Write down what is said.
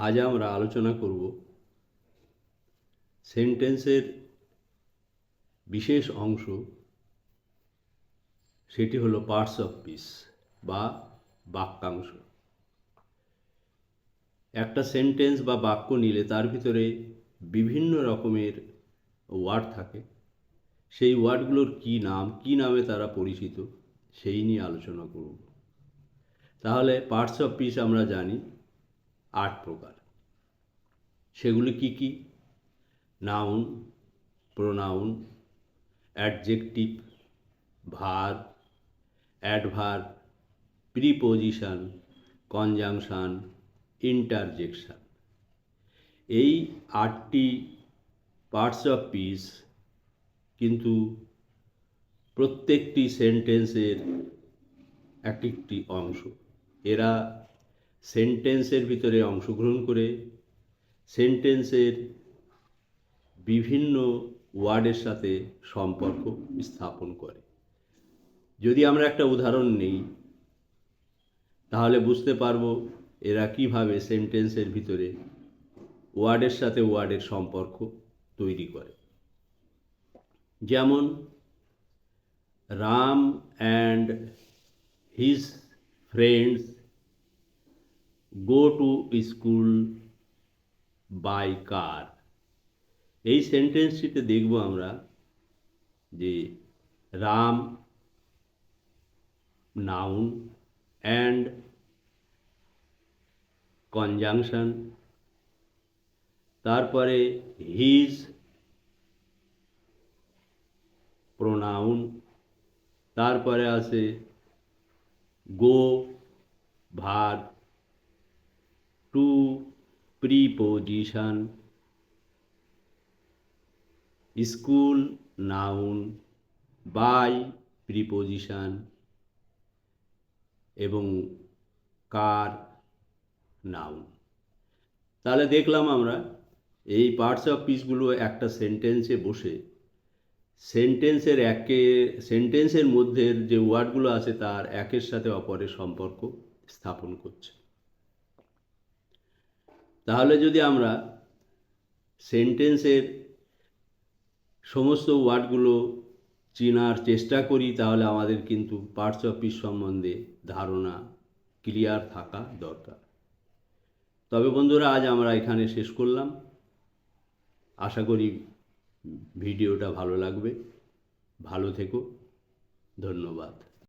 আজ আমরা আলোচনা করব সেন্টেন্সের বিশেষ অংশ, সেটি হলো পার্টস অফ স্পিচ বা বাক্যাংশ। একটা সেন্টেন্স বা বাক্য নিলে তার ভিতরে বিভিন্ন রকমের ওয়ার্ড থাকে। সেই ওয়ার্ডগুলোর কী নামে তারা পরিচিত, সেই নিয়ে আলোচনা করব। তাহলে পার্টস অফ স্পিচ আমরা জানি 8 প্রকার। সেগুলি কি কি? Noun, pronoun, adjective, verb, adverb, preposition, conjunction, interjection. এই 8টি পার্টস অফ স্পিচ কিন্তু প্রত্যেকটি সেন্টেন্সের এক একটি অংশ। এরা সেন্টেন্সের ভিতরে অংশগ্রহণ করে সেন্টেন্সের বিভিন্ন ওয়ার্ডের সাথে সম্পর্ক স্থাপন করে। যদি আমরা একটা উদাহরণ নিই, তাহলে বুঝতে পারবো এরা কিভাবে সেন্টেন্সের ভিতরে ওয়ার্ডের সাথে ওয়ার্ডের সম্পর্ক তৈরি করে। যেমন, Ram and his friends go to school by car. এই সেন্টেন্সটিতে দেখব আমরা যে রাম নাউন অ্যান্ড কনজাংশন, তারপরে হিজ প্রোনাউন, তারপরে আছে go verb, to preposition, school noun, by preposition এবং কার নাউন। তাহলে দেখলাম আমরা এই পার্টস অফ স্পিচগুলো একটা সেন্টেন্সে বসে সেন্টেন্সের মধ্যে যে ওয়ার্ডগুলো আছে তার একের সাথে অপরের সম্পর্ক স্থাপন করছে। তাহলে যদি আমরা সেন্টেন্সের সমস্ত ওয়ার্ডগুলো চেনার চেষ্টা করি, তাহলে আমাদের কিন্তু পার্টস অফ স্পিচ সম্বন্ধে ধারণা ক্লিয়ার থাকা দরকার। তবে বন্ধুরা, আজ আমরা এখানে শেষ করলাম। আশা করি ভিডিওটা ভালো লাগবে। ভালো থেকো। ধন্যবাদ।